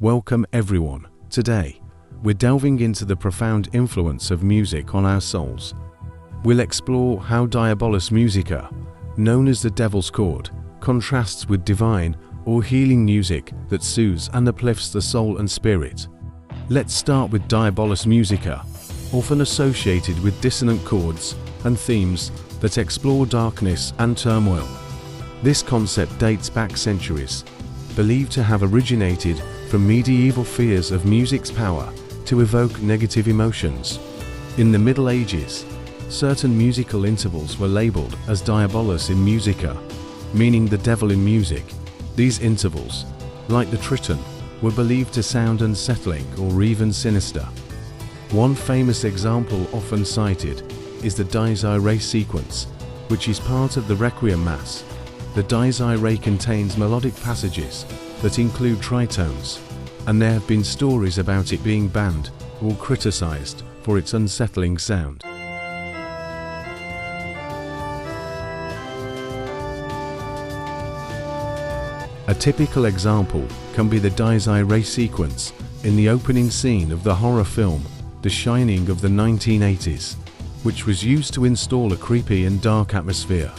Welcome everyone. Today, we're delving into the profound influence of music on our souls. We'll explore how Diabolus Musica, known as the Devil's Chord, contrasts with divine or healing music that soothes and uplifts the soul and spirit. Let's start with Diabolus Musica, often associated with dissonant chords and themes that explore darkness and turmoil. This concept dates back centuries, believed to have originated from medieval fears of music's power to evoke negative emotions. In the Middle Ages, certain musical intervals were labeled as Diabolus in Musica, meaning the devil in music. These intervals, like the triton, were believed to sound unsettling or even sinister. One famous example often cited is the Dies Irae sequence, which is part of the Requiem Mass. The Dies Irae contains melodic passages that include tritones, and there have been stories about it being banned or criticized for its unsettling sound. A typical example can be the Dies Irae sequence in the opening scene of the horror film The Shining of the 1980s, which was used to install a creepy and dark atmosphere.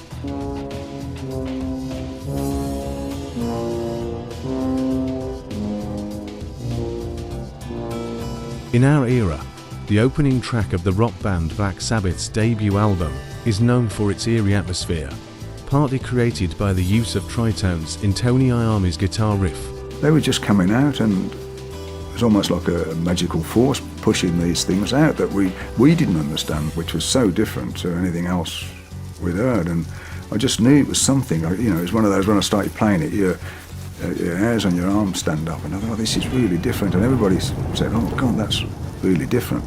In our era, the opening track of the rock band Black Sabbath's debut album is known for its eerie atmosphere, partly created by the use of tritones in Tony Iommi's guitar riff. They were just coming out, and it was almost like a magical force pushing these things out that we didn't understand, which was so different to anything else we'd heard. And I just knew it was something. It was one of those, when I started playing it, your hairs on your arms stand up, and I thought, this is really different. And everybody said, oh God, that's really different.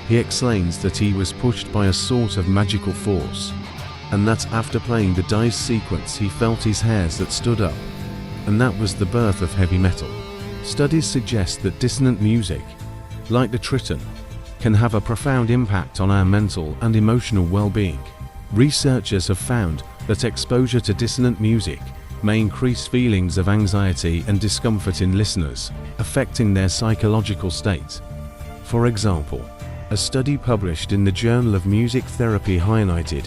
He explains that he was pushed by a sort of magical force, and that after playing the Dies sequence he felt his hairs that stood up, and that was the birth of heavy metal. Studies suggest that dissonant music, like the triton, can have a profound impact on our mental and emotional well-being. Researchers have found that exposure to dissonant music may increase feelings of anxiety and discomfort in listeners, affecting their psychological state. For example, a study published in the Journal of Music Therapy highlighted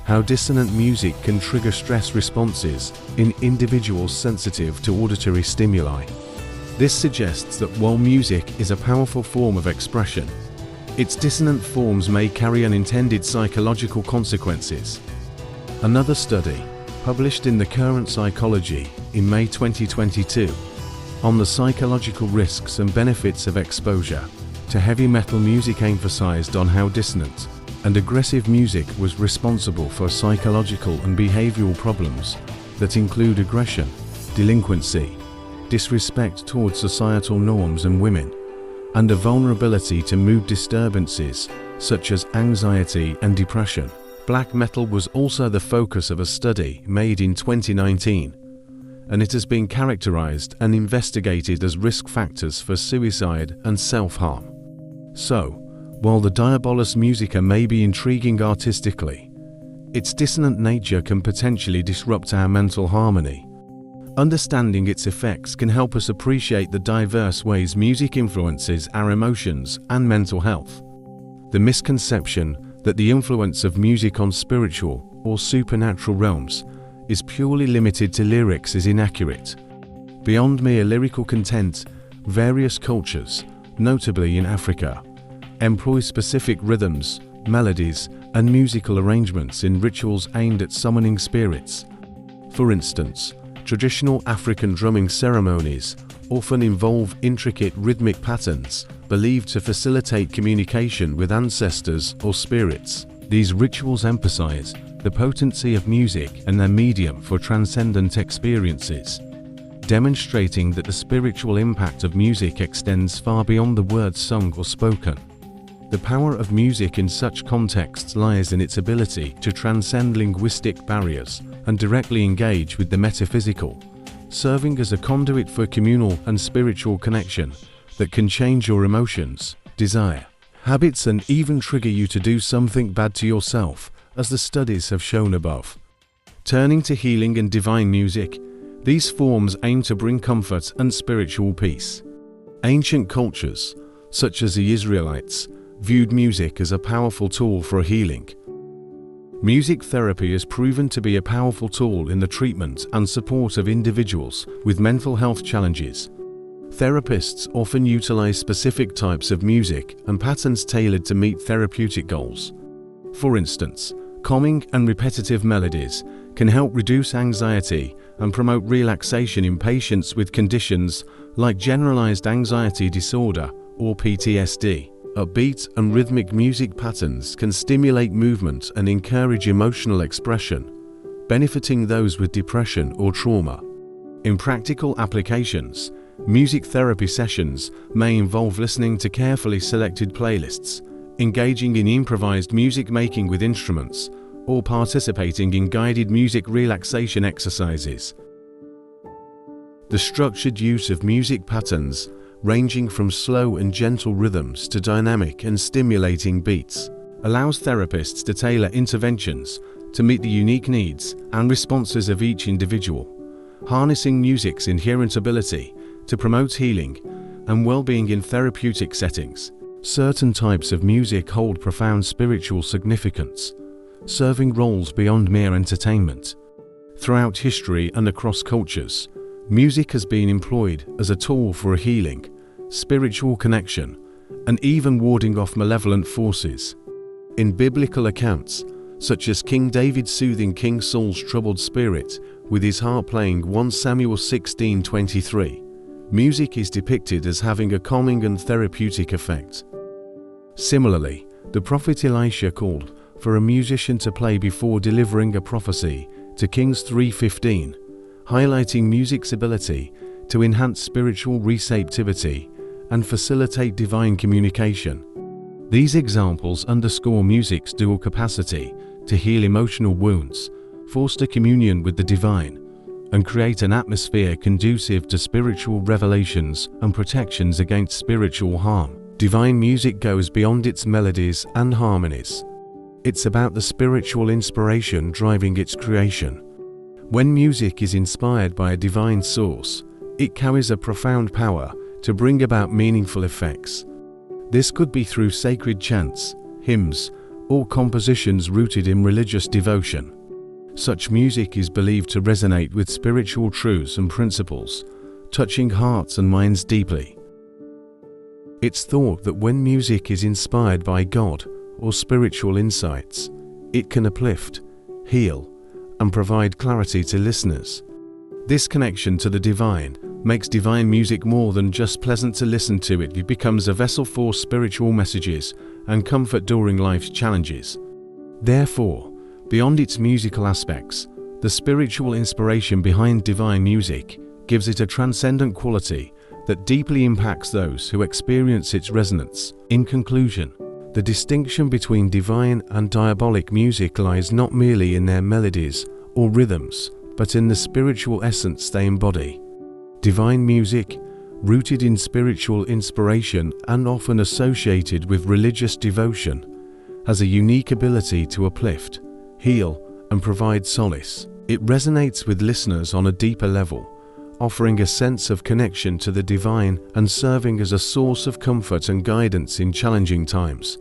how dissonant music can trigger stress responses in individuals sensitive to auditory stimuli. This suggests that while music is a powerful form of expression, its dissonant forms may carry unintended psychological consequences. Another study, published in the Current Psychology in May 2022, on the psychological risks and benefits of exposure to heavy metal music, emphasized on how dissonant and aggressive music was responsible for psychological and behavioral problems that include aggression, delinquency, disrespect towards societal norms and women, and a vulnerability to mood disturbances such as anxiety and depression. Black metal was also the focus of a study made in 2019, and it has been characterized and investigated as risk factors for suicide and self-harm. So, while the Diabolus Musica may be intriguing artistically, its dissonant nature can potentially disrupt our mental harmony. Understanding its effects can help us appreciate the diverse ways music influences our emotions and mental health. The misconception that the influence of music on spiritual or supernatural realms is purely limited to lyrics is inaccurate. Beyond mere lyrical content, various cultures, notably in Africa, employ specific rhythms, melodies, and musical arrangements in rituals aimed at summoning spirits. For instance, traditional African drumming ceremonies often involve intricate rhythmic patterns believed to facilitate communication with ancestors or spirits. These rituals emphasize the potency of music and their medium for transcendent experiences, demonstrating that the spiritual impact of music extends far beyond the words sung or spoken. The power of music in such contexts lies in its ability to transcend linguistic barriers and directly engage with the metaphysical, serving as a conduit for communal and spiritual connection that can change your emotions, desire, habits, and even trigger you to do something bad to yourself, as the studies have shown above. Turning to healing and divine music, these forms aim to bring comfort and spiritual peace. Ancient cultures, such as the Israelites, viewed music as a powerful tool for healing. Music therapy has proven to be a powerful tool in the treatment and support of individuals with mental health challenges. Therapists often utilize specific types of music and patterns tailored to meet therapeutic goals. For instance, calming and repetitive melodies can help reduce anxiety and promote relaxation in patients with conditions like generalized anxiety disorder or PTSD. Upbeat and rhythmic music patterns can stimulate movement and encourage emotional expression, benefiting those with depression or trauma. In practical applications, music therapy sessions may involve listening to carefully selected playlists, engaging in improvised music making with instruments, or participating in guided music relaxation exercises. The structured use of music patterns, ranging from slow and gentle rhythms to dynamic and stimulating beats, allows therapists to tailor interventions to meet the unique needs and responses of each individual, harnessing music's inherent ability to promote healing and well-being in therapeutic settings. Certain types of music hold profound spiritual significance, serving roles beyond mere entertainment. Throughout history and across cultures, music has been employed as a tool for healing, spiritual connection, and even warding off malevolent forces. In biblical accounts, such as King David soothing King Saul's troubled spirit with his harp playing 1 Samuel 16:23, music is depicted as having a calming and therapeutic effect. Similarly, the prophet Elisha called for a musician to play before delivering a prophecy to Kings 3:15, highlighting music's ability to enhance spiritual receptivity and facilitate divine communication. These examples underscore music's dual capacity to heal emotional wounds, foster communion with the divine, and create an atmosphere conducive to spiritual revelations and protections against spiritual harm. Divine music goes beyond its melodies and harmonies. It's about the spiritual inspiration driving its creation. When music is inspired by a divine source, it carries a profound power to bring about meaningful effects. This could be through sacred chants, hymns, or compositions rooted in religious devotion. Such music is believed to resonate with spiritual truths and principles, touching hearts and minds deeply. It's thought that when music is inspired by God or spiritual insights, it can uplift, heal, and provide clarity to listeners. This connection to the divine makes divine music more than just pleasant to listen to. It becomes a vessel for spiritual messages and comfort during life's challenges. Therefore, beyond its musical aspects, the spiritual inspiration behind divine music gives it a transcendent quality that deeply impacts those who experience its resonance. In conclusion, the distinction between divine and diabolic music lies not merely in their melodies or rhythms, but in the spiritual essence they embody. Divine music, rooted in spiritual inspiration and often associated with religious devotion, has a unique ability to uplift, heal, and provide solace. It resonates with listeners on a deeper level, offering a sense of connection to the divine and serving as a source of comfort and guidance in challenging times.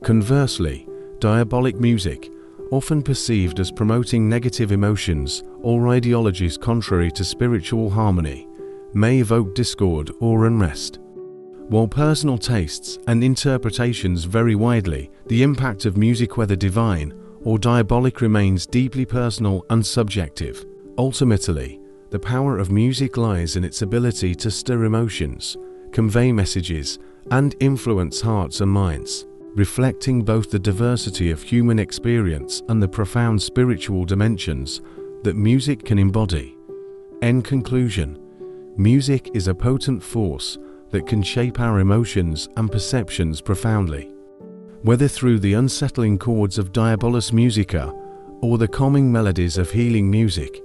Conversely, diabolic music, often perceived as promoting negative emotions or ideologies contrary to spiritual harmony, may evoke discord or unrest. While personal tastes and interpretations vary widely, the impact of music, whether divine or diabolic, remains deeply personal and subjective. Ultimately, the power of music lies in its ability to stir emotions, convey messages, and influence hearts and minds, reflecting both the diversity of human experience and the profound spiritual dimensions that music can embody. In conclusion, music is a potent force that can shape our emotions and perceptions profoundly. Whether through the unsettling chords of Diabolus Musica or the calming melodies of healing music,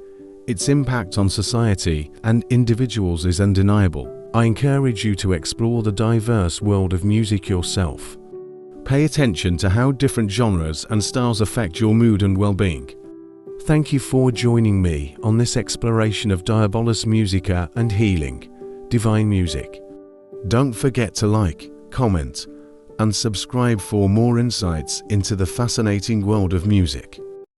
its impact on society and individuals is undeniable. I encourage you to explore the diverse world of music yourself. Pay attention to how different genres and styles affect your mood and well-being. Thank you for joining me on this exploration of Diabolus Musica and healing, divine music. Don't forget to like, comment, and subscribe for more insights into the fascinating world of music.